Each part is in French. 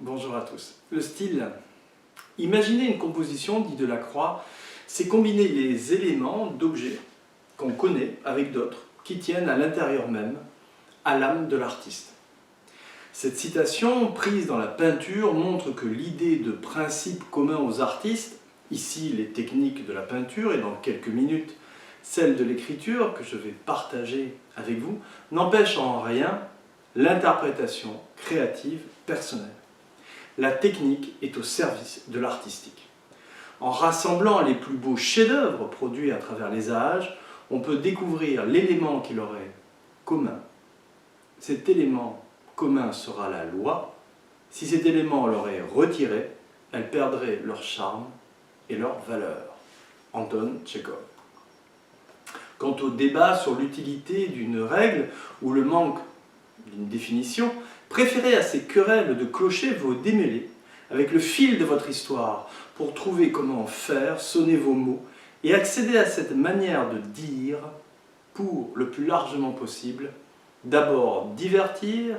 Bonjour à tous. Le style. Imaginez une composition, dit Delacroix, c'est combiner les éléments d'objets qu'on connaît avec d'autres qui tiennent à l'intérieur même, à l'âme de l'artiste. Cette citation, prise dans la peinture, montre que l'idée de principe commun aux artistes, ici les techniques de la peinture et dans quelques minutes celle de l'écriture que je vais partager avec vous, n'empêche en rien l'interprétation créative personnelle. La technique est au service de l'artistique. En rassemblant les plus beaux chefs-d'œuvre produits à travers les âges, on peut découvrir l'élément qui leur est commun. Cet élément commun sera la loi. Si cet élément leur est retiré, elles perdraient leur charme et leur valeur. Anton Tchekhov. Quant au débat sur l'utilité d'une règle ou le manque d'une définition, préférez à ces querelles de clochers vos démêlés avec le fil de votre histoire pour trouver comment faire sonner vos mots et accéder à cette manière de dire pour, le plus largement possible, d'abord divertir,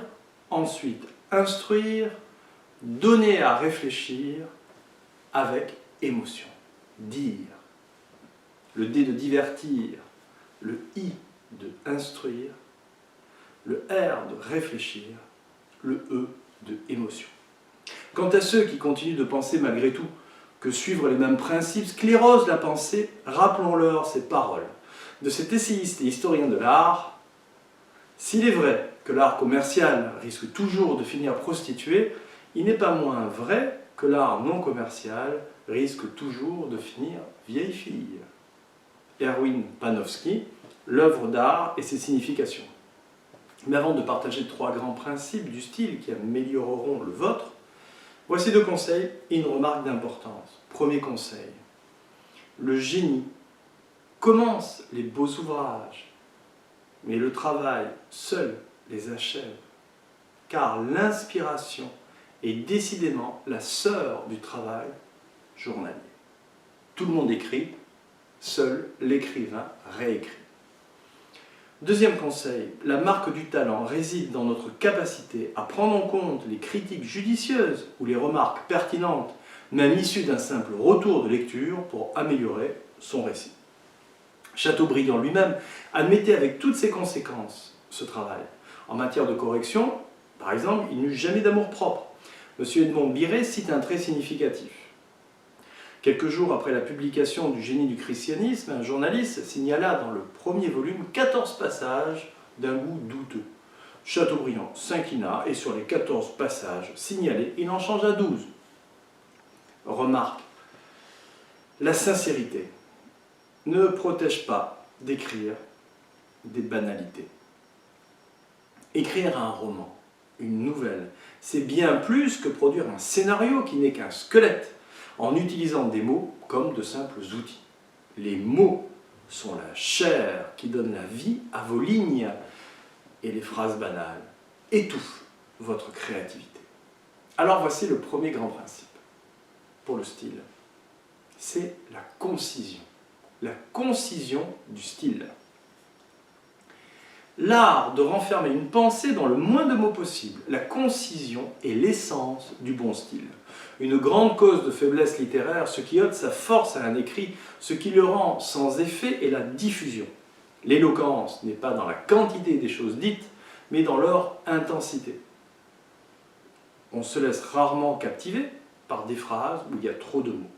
ensuite instruire, donner à réfléchir avec émotion. Dire. Le D de divertir, le I de instruire, le R de réfléchir, le E de émotion. Quant à ceux qui continuent de penser malgré tout que suivre les mêmes principes sclérose la pensée, rappelons-leur ces paroles de cet essayiste et historien de l'art. S'il est vrai que l'art commercial risque toujours de finir prostitué, il n'est pas moins vrai que l'art non commercial risque toujours de finir vieille fille. Erwin Panofsky, l'œuvre d'art et ses significations. Mais avant de partager 3 grands principes du style qui amélioreront le vôtre, voici 2 conseils et une remarque d'importance. Premier conseil, le génie commence les beaux ouvrages, mais le travail seul les achève, car l'inspiration est décidément la sœur du travail journalier. Tout le monde écrit, seul l'écrivain réécrit. Deuxième conseil, la marque du talent réside dans notre capacité à prendre en compte les critiques judicieuses ou les remarques pertinentes, même issues d'un simple retour de lecture pour améliorer son récit. Chateaubriand lui-même admettait avec toutes ses conséquences ce travail. En matière de correction, par exemple, il n'eut jamais d'amour-propre. M. Edmond Biret cite un trait significatif. Quelques jours après la publication du Génie du christianisme, un journaliste signala dans le premier volume 14 passages d'un goût douteux. Chateaubriand s'inclina et sur les 14 passages signalés, il en changea 12. Remarque, la sincérité ne protège pas d'écrire des banalités. Écrire un roman, une nouvelle, c'est bien plus que produire un scénario qui n'est qu'un squelette, en utilisant des mots comme de simples outils. Les mots sont la chair qui donne la vie à vos lignes, et les phrases banales étouffent votre créativité. Alors voici le premier grand principe pour le style, c'est la concision du style. L'art de renfermer une pensée dans le moins de mots possible, la concision est l'essence du bon style. Une grande cause de faiblesse littéraire, ce qui ôte sa force à un écrit, ce qui le rend sans effet est la diffusion. L'éloquence n'est pas dans la quantité des choses dites, mais dans leur intensité. On se laisse rarement captiver par des phrases où il y a trop de mots.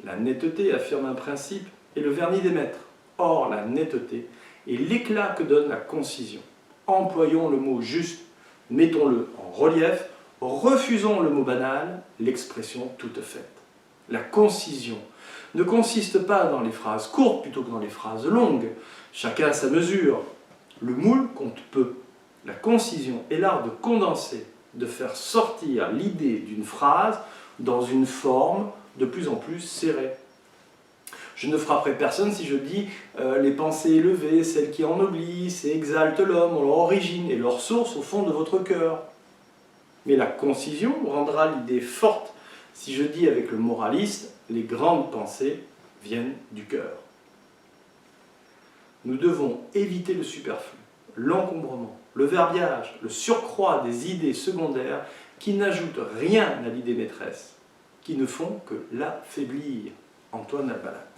La netteté affirme un principe et le vernis des maîtres. Or, la netteté est l'éclat que donne la concision. Employons le mot juste, mettons-le en relief, refusons le mot banal, l'expression toute faite. La concision ne consiste pas dans les phrases courtes plutôt que dans les phrases longues. Chacun à sa mesure. Le moule compte peu. La concision est l'art de condenser, de faire sortir l'idée d'une phrase dans une forme de plus en plus serrée. Je ne frapperai personne si je dis les pensées élevées, celles qui ennoblissent et exaltent l'homme, ont leur origine et leur source au fond de votre cœur. Mais la concision rendra l'idée forte si je dis avec le moraliste, les grandes pensées viennent du cœur. Nous devons éviter le superflu, l'encombrement, le verbiage, le surcroît des idées secondaires qui n'ajoutent rien à l'idée maîtresse, qui ne font que l'affaiblir. Antoine Albalat.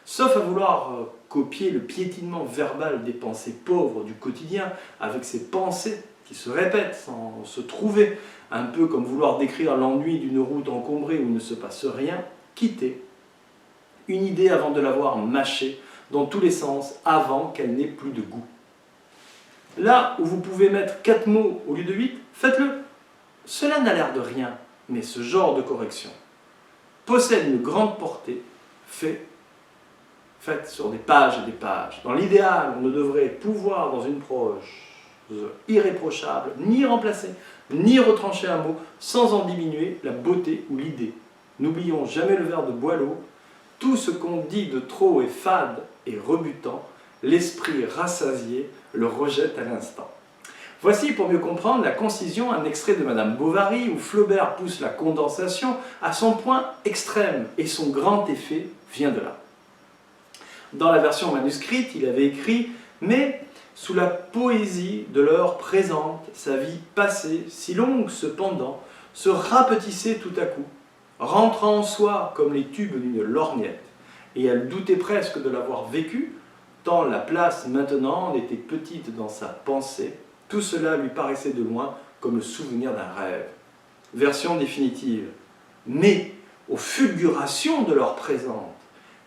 Sauf à vouloir copier le piétinement verbal des pensées pauvres du quotidien, avec ces pensées qui se répètent sans se trouver, un peu comme vouloir décrire l'ennui d'une route encombrée où il ne se passe rien, quittez une idée avant de l'avoir mâchée dans tous les sens, avant qu'elle n'ait plus de goût. Là où vous pouvez mettre 4 mots au lieu de 8, faites-le. Cela n'a l'air de rien, mais ce genre de correction possède une grande portée, faite sur des pages et des pages. Dans l'idéal, on ne devrait pouvoir, dans une prose irréprochable, ni remplacer, ni retrancher un mot, sans en diminuer la beauté ou l'idée. N'oublions jamais le vers de Boileau, tout ce qu'on dit de trop est fade et rebutant, l'esprit rassasié le rejette à l'instant. Voici, pour mieux comprendre la concision, un extrait de Madame Bovary où Flaubert pousse la condensation à son point extrême et son grand effet vient de là. Dans la version manuscrite, il avait écrit « Mais, sous la poésie de l'heure présente, sa vie passée, si longue cependant, se rapetissait tout à coup, rentrant en soi comme les tubes d'une lorgnette, et elle doutait presque de l'avoir vécu, tant la place maintenant était petite dans sa pensée, tout cela lui paraissait de loin comme le souvenir d'un rêve. » Version définitive. Mais, aux fulgurations de l'heure présente,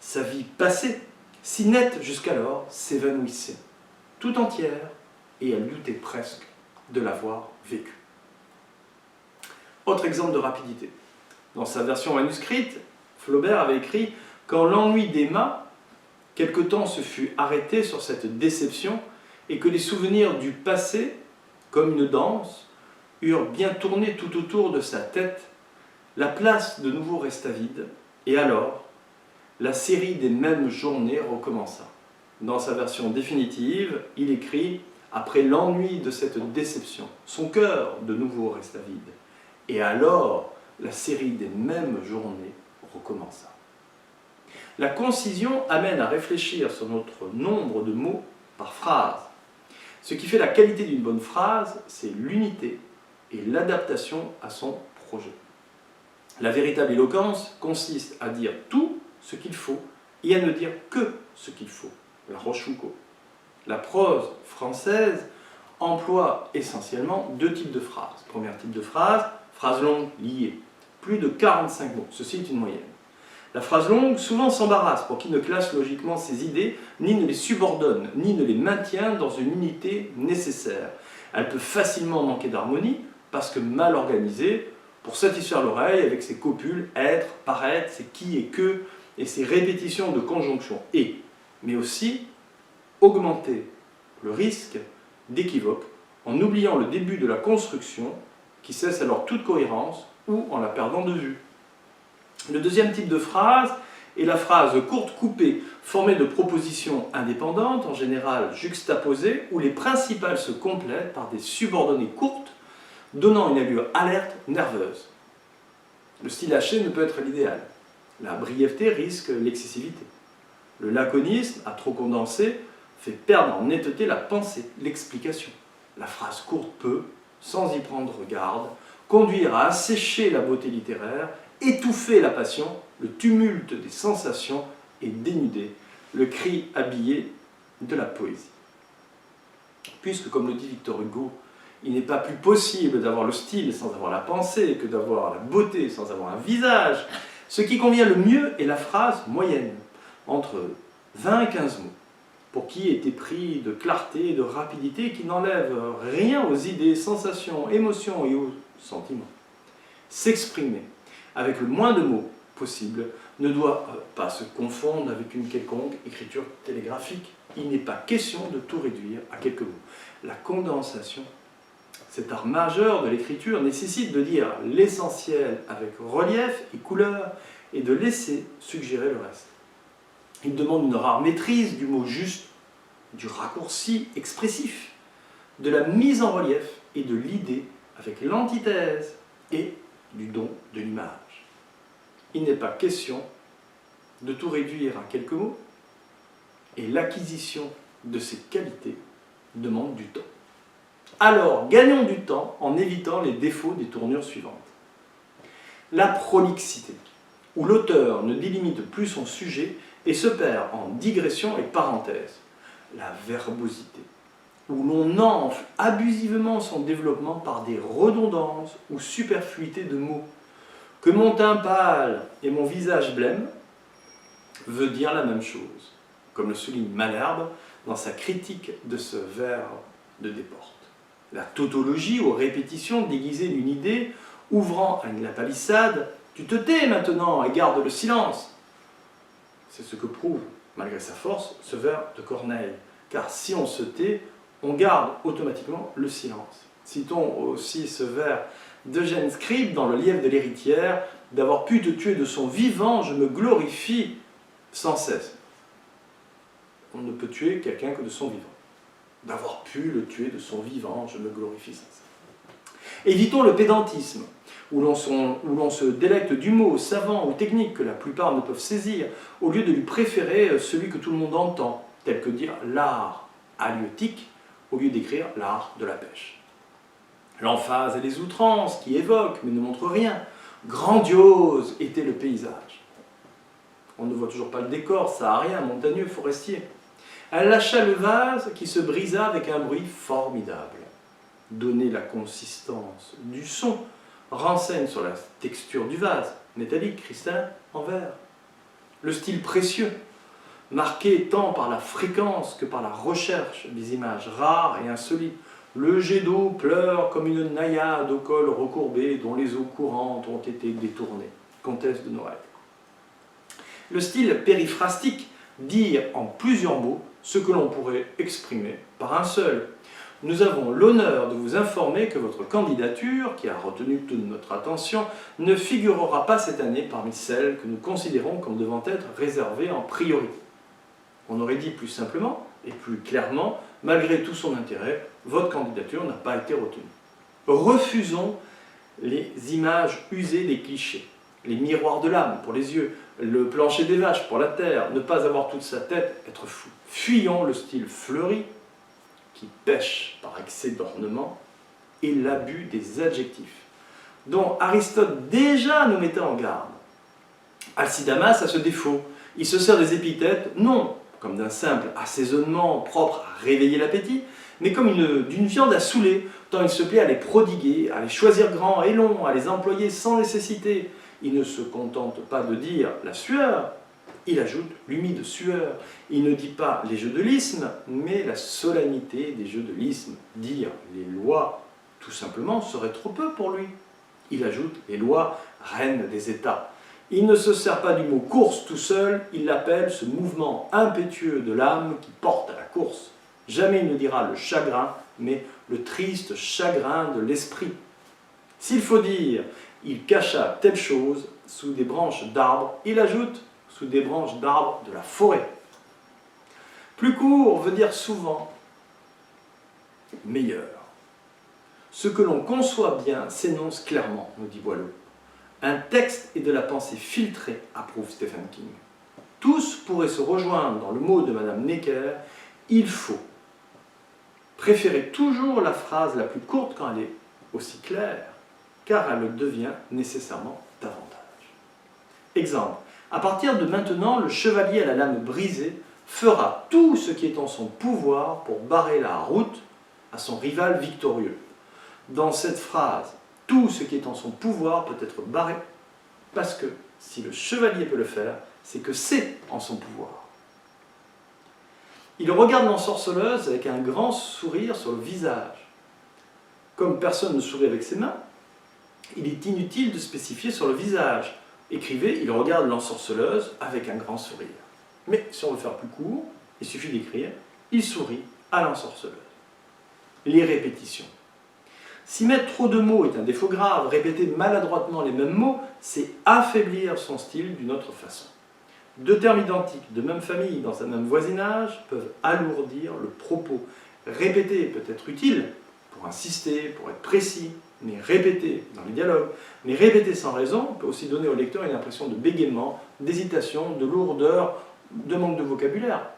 sa vie passée, si nette jusqu'alors, s'évanouissait, tout entière, et elle doutait presque de l'avoir vécue. Autre exemple de rapidité. Dans sa version manuscrite, Flaubert avait écrit « Quand l'ennui d'Emma, quelque temps se fut arrêté sur cette déception, et que les souvenirs du passé, comme une danse, eurent bien tourné tout autour de sa tête, la place de nouveau resta vide, et alors, la série des mêmes journées recommença. » Dans sa version définitive, il écrit « Après l'ennui de cette déception, son cœur de nouveau resta vide, et alors, la série des mêmes journées recommença. » La concision amène à réfléchir sur notre nombre de mots par phrase. Ce qui fait la qualité d'une bonne phrase, c'est l'unité et l'adaptation à son projet. La véritable éloquence consiste à dire tout ce qu'il faut et à ne dire que ce qu'il faut. La Rochefoucauld. La prose française emploie essentiellement 2 types de phrases. Premier type de phrase, phrase longue, liée. Plus de 45 mots, ceci est une moyenne. La phrase longue souvent s'embarrasse pour qui ne classe logiquement ses idées, ni ne les subordonne, ni ne les maintient dans une unité nécessaire. Elle peut facilement manquer d'harmonie parce que mal organisée, pour satisfaire l'oreille avec ses copules, être, paraître, ses qui et que, et ses répétitions de conjonction et, mais aussi augmenter le risque d'équivoque en oubliant le début de la construction qui cesse alors toute cohérence ou en la perdant de vue. Le deuxième type de phrase est la phrase courte coupée, formée de propositions indépendantes, en général juxtaposées, où les principales se complètent par des subordonnées courtes, donnant une allure alerte, nerveuse. Le style haché ne peut être l'idéal. La brièveté risque l'excessivité. Le laconisme, à trop condenser, fait perdre en netteté la pensée, l'explication. La phrase courte peut, sans y prendre garde, conduire à assécher la beauté littéraire, étouffer la passion, le tumulte des sensations et dénuder le cri habillé de la poésie. Puisque, comme le dit Victor Hugo, il n'est pas plus possible d'avoir le style sans avoir la pensée que d'avoir la beauté sans avoir un visage, ce qui convient le mieux est la phrase moyenne, entre 20 et 15 mots, pour qui est épris de clarté et de rapidité qui n'enlève rien aux idées, sensations, émotions et aux sentiments. S'exprimer avec le moins de mots possible ne doit pas se confondre avec une quelconque écriture télégraphique. Il n'est pas question de tout réduire à quelques mots. La condensation, cet art majeur de l'écriture, nécessite de dire l'essentiel avec relief et couleur et de laisser suggérer le reste. Il demande une rare maîtrise du mot juste, du raccourci expressif, de la mise en relief et de l'idée avec l'antithèse et du don de l'image. Il n'est pas question de tout réduire à quelques mots, et l'acquisition de ces qualités demande du temps. Alors, gagnons du temps en évitant les défauts des tournures suivantes. La prolixité, où l'auteur ne délimite plus son sujet et se perd en digressions et parenthèses. La verbosité, où l'on enfle abusivement son développement par des redondances ou superfluités de mots. Que mon teint pâle et mon visage blême veut dire la même chose, comme le souligne Malherbe dans sa critique de ce vers de Desportes. La tautologie aux répétitions déguisées d'une idée ouvrant à la palissade « Tu te tais maintenant et garde le silence !» C'est ce que prouve, malgré sa force, ce vers de Corneille. Car si on se tait, on garde automatiquement le silence. Citons aussi ce vers d'Eugène Scribe dans Le Lièvre de l'héritière, « D'avoir pu te tuer de son vivant, je me glorifie sans cesse. » On ne peut tuer quelqu'un que de son vivant. D'avoir pu le tuer de son vivant, je me glorifie sans cesse. Évitons le pédantisme, où l'on se délecte du mot savant ou technique que la plupart ne peuvent saisir, au lieu de lui préférer celui que tout le monde entend, tel que dire l'art halieutique, au lieu d'écrire l'art de la pêche. L'emphase et les outrances qui évoquent mais ne montrent rien. Grandiose était le paysage. On ne voit toujours pas le décor, saharien, montagneux, forestier. Elle lâcha le vase qui se brisa avec un bruit formidable. Donner la consistance du son renseigne sur la texture du vase, métallique, cristallin, en verre. Le style précieux, marqué tant par la fréquence que par la recherche des images rares et insolites. Le jet d'eau pleure comme une naïade au col recourbé dont les eaux courantes ont été détournées. Comtesse de Noailles. Le style périphrastique, dire en plusieurs mots ce que l'on pourrait exprimer par un seul. Nous avons l'honneur de vous informer que votre candidature, qui a retenu toute notre attention, ne figurera pas cette année parmi celles que nous considérons comme devant être réservées en priorité. On aurait dit plus simplement et plus clairement, malgré tout son intérêt, votre candidature n'a pas été retenue. Refusons les images usées des clichés, les miroirs de l'âme pour les yeux, le plancher des vaches pour la terre, ne pas avoir toute sa tête, être fou. Fuyons le style fleuri, qui pêche par excès d'ornement, et l'abus des adjectifs, dont Aristote déjà nous mettait en garde. Alcidamas a ce défaut, il se sert des épithètes, non comme d'un simple assaisonnement propre à réveiller l'appétit, mais comme d'une viande à saouler, tant il se plaît à les prodiguer, à les choisir grands et longs, à les employer sans nécessité. Il ne se contente pas de dire la sueur, il ajoute l'humide sueur. Il ne dit pas les jeux de l'isthme, mais la solennité des jeux de l'isthme. Dire les lois, tout simplement, serait trop peu pour lui. Il ajoute les lois, reines des États. Il ne se sert pas du mot course tout seul, il l'appelle ce mouvement impétueux de l'âme qui porte à la course. Jamais il ne dira le chagrin, mais le triste chagrin de l'esprit. S'il faut dire il cacha telle chose sous des branches d'arbres, il ajoute sous des branches d'arbres de la forêt. Plus court veut dire souvent meilleur. Ce que l'on conçoit bien s'énonce clairement, nous dit Boileau. Un texte est de la pensée filtrée, approuve Stephen King. Tous pourraient se rejoindre dans le mot de Madame Necker, il faut préférer toujours la phrase la plus courte quand elle est aussi claire, car elle le devient nécessairement davantage. Exemple, à partir de maintenant, le chevalier à la lame brisée fera tout ce qui est en son pouvoir pour barrer la route à son rival victorieux. Dans cette phrase, tout ce qui est en son pouvoir peut être barré, parce que si le chevalier peut le faire, c'est que c'est en son pouvoir. Il regarde l'ensorceleuse avec un grand sourire sur le visage. Comme personne ne sourit avec ses mains, il est inutile de spécifier sur le visage. Écrivez, il regarde l'ensorceleuse avec un grand sourire. Mais si on veut faire plus court, il suffit d'écrire, il sourit à l'ensorceleuse. Les répétitions. Si mettre trop de mots est un défaut grave, répéter maladroitement les mêmes mots, c'est affaiblir son style d'une autre façon. Deux termes identiques, de même famille, dans un même voisinage, peuvent alourdir le propos. Répéter peut être utile pour insister, pour être précis, mais répéter dans les dialogues, mais répéter sans raison peut aussi donner au lecteur une impression de bégaiement, d'hésitation, de lourdeur, de manque de vocabulaire.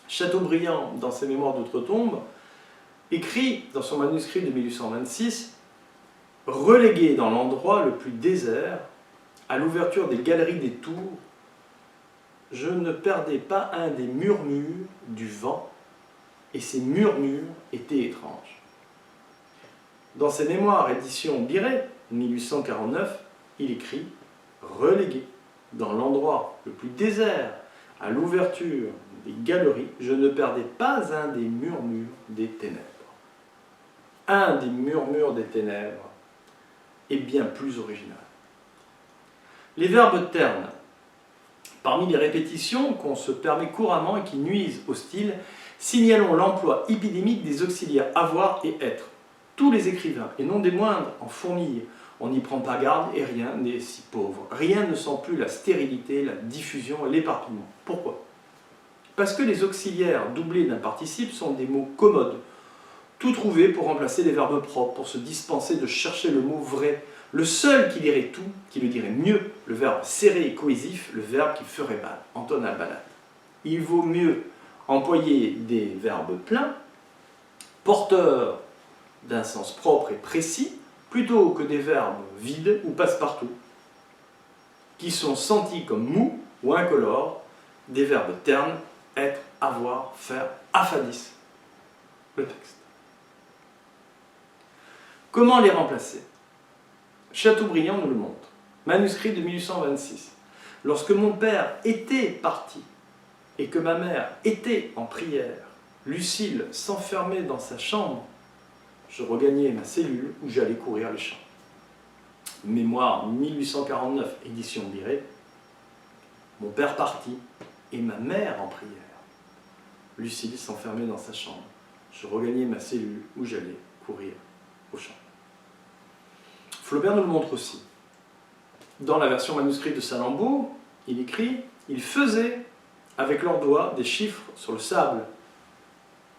Chateaubriand, dans ses mémoires d'outre-tombe, écrit dans son manuscrit de 1826, « Relégué dans l'endroit le plus désert, à l'ouverture des galeries des tours, je ne perdais pas un des murmures du vent, et ces murmures étaient étranges. » Dans ses mémoires édition Biret, 1849, il écrit « Relégué dans l'endroit le plus désert, à l'ouverture des galeries, je ne perdais pas un des murmures des ténèbres. » Un des murmures des ténèbres est bien plus original. Les verbes ternes. Parmi les répétitions qu'on se permet couramment et qui nuisent au style, signalons l'emploi épidémique des auxiliaires avoir et être. Tous les écrivains, et non des moindres, en fourmillent. On n'y prend pas garde et rien n'est si pauvre. Rien ne sent plus la stérilité, la diffusion et l'éparpillement. Pourquoi? Parce que les auxiliaires doublés d'un participe sont des mots commodes, tout trouvé pour remplacer les verbes propres, pour se dispenser de chercher le mot vrai, le seul qui dirait tout, qui le dirait mieux, le verbe serré et cohésif, le verbe qui ferait mal. Antoine Albanat. Il vaut mieux employer des verbes pleins, porteurs d'un sens propre et précis, plutôt que des verbes vides ou passe-partout, qui sont sentis comme mous ou incolores, des verbes ternes, être, avoir, faire, affadissent le texte. Comment les remplacer? Chateaubriand nous le montre. Manuscrit de 1826. Lorsque mon père était parti et que ma mère était en prière, Lucile s'enfermait dans sa chambre, je regagnais ma cellule où j'allais courir les champs. Mémoire 1849, édition Biret. Mon père parti et ma mère en prière. Lucile s'enfermait dans sa chambre. Je regagnais ma cellule où j'allais courir au champ. Flaubert nous le montre aussi. Dans la version manuscrite de Salammbô, il écrit « Ils faisaient avec leurs doigts des chiffres sur le sable ».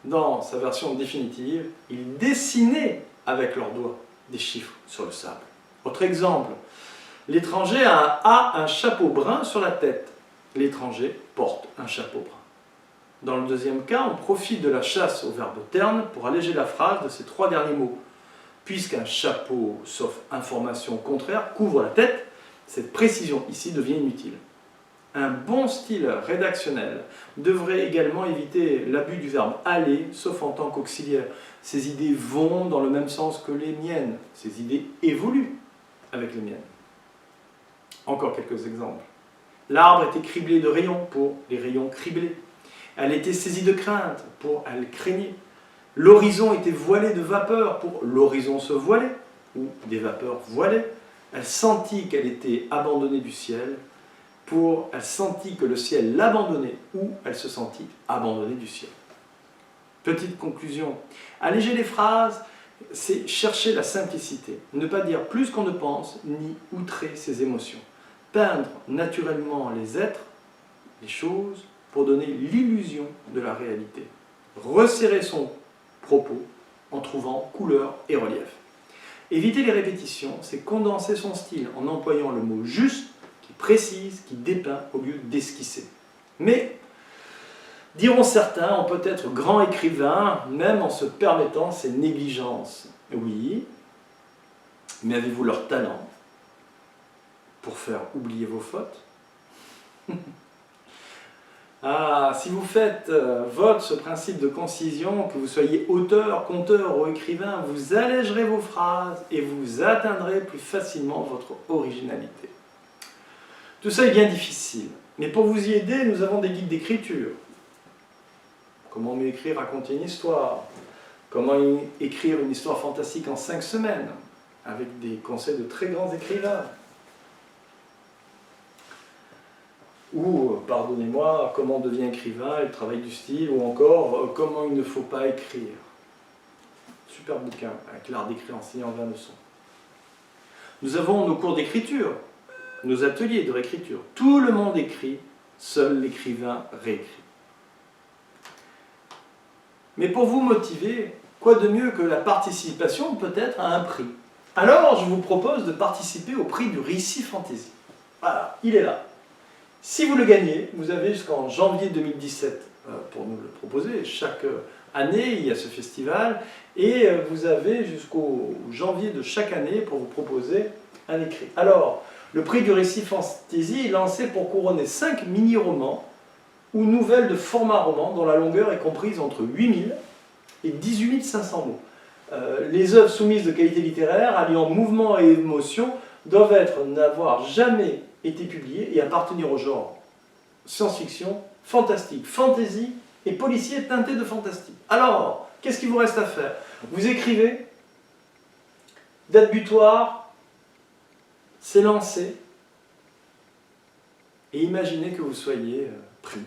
Dans sa version définitive, ils dessinaient avec leurs doigts des chiffres sur le sable. Autre exemple, l'étranger a un chapeau brun sur la tête. L'étranger porte un chapeau brun. Dans le deuxième cas, on profite de la chasse au verbe terne pour alléger la phrase de ces trois derniers mots. Puisqu'un chapeau, sauf information contraire, couvre la tête, cette précision ici devient inutile. Un bon style rédactionnel devrait également éviter l'abus du verbe aller, sauf en tant qu'auxiliaire. Ces idées vont dans le même sens que les miennes. Ces idées évoluent avec les miennes. Encore quelques exemples. L'arbre était criblé de rayons pour les rayons criblés. Elle était saisie de crainte pour elle craignait. L'horizon était voilé de vapeur pour l'horizon se voilait, ou des vapeurs voilées. Elle sentit qu'elle était abandonnée du ciel pour elle sentit que le ciel l'abandonnait, ou elle se sentit abandonnée du ciel. Petite conclusion. Alléger les phrases, c'est chercher la simplicité. Ne pas dire plus qu'on ne pense, ni outrer ses émotions. Peindre naturellement les êtres, les choses, pour donner l'illusion de la réalité. Resserrer son propos en trouvant couleur et relief. Éviter les répétitions, c'est condenser son style en employant le mot juste, qui précise, qui dépeint au lieu d'esquisser. Mais, diront certains, on peut être grand écrivain même en se permettant ces négligences. Oui, mais avez-vous leur talent pour faire oublier vos fautes? Ah, si vous faites vote ce principe de concision, que vous soyez auteur, conteur ou écrivain, vous allégerez vos phrases et vous atteindrez plus facilement votre originalité. Tout ça est bien difficile, mais pour vous y aider, nous avons des guides d'écriture. Comment mieux écrire, raconter une histoire? Comment écrire une histoire fantastique en 5 semaines? Avec des conseils de très grands écrivains. Ou, pardonnez-moi, comment on devient écrivain, le travail du style, ou encore, comment il ne faut pas écrire. Super bouquin, avec l'art d'écrire enseigné en 20 leçons. Nous avons nos cours d'écriture, nos ateliers de réécriture. Tout le monde écrit, seul l'écrivain réécrit. Mais pour vous motiver, quoi de mieux que la participation peut-être à un prix? Alors, je vous propose de participer au prix du Récit Fantasy. Voilà, il est là. Si vous le gagnez, vous avez jusqu'en janvier 2017 pour nous le proposer. Chaque année, il y a ce festival, et vous avez jusqu'au janvier de chaque année pour vous proposer un écrit. Alors, le prix du récit fantasy est lancé pour couronner 5 mini-romans ou nouvelles de format roman dont la longueur est comprise entre 8000 et 18 500 mots. Les œuvres soumises de qualité littéraire, alliant mouvement et émotion, doivent n'avoir jamais été publiées et appartenir au genre science-fiction, fantastique, fantasy et policier teinté de fantastique. Alors, qu'est-ce qu'il vous reste à faire? Vous écrivez, date butoir, c'est lancé, et imaginez que vous soyez pris.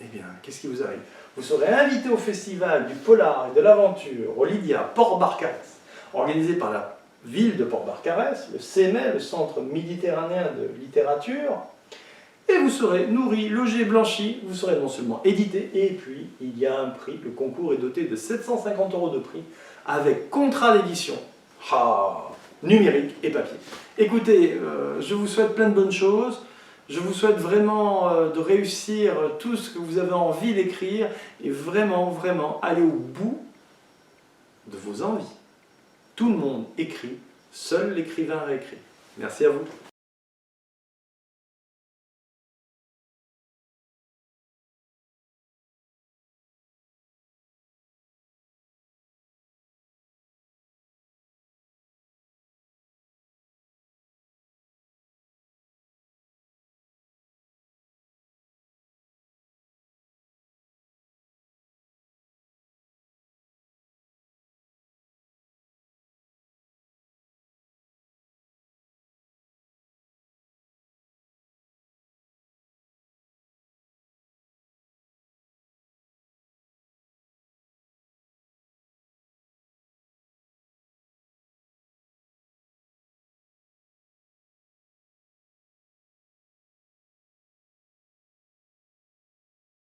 Eh bien, qu'est-ce qui vous arrive? Vous serez invité au festival du polar et de l'aventure au Lydia Port-Barcarès, organisé par la ville de Port-Barcarès, le CEMEL, le Centre méditerranéen de littérature, et vous serez nourri, logé, blanchi, vous serez non seulement édité, et puis il y a un prix, le concours est doté de 750 € de prix, avec contrat d'édition, numérique et papier. Écoutez, je vous souhaite plein de bonnes choses. Je vous souhaite vraiment de réussir tout ce que vous avez envie d'écrire et vraiment, vraiment aller au bout de vos envies. Tout le monde écrit, seul l'écrivain réécrit. Merci à vous.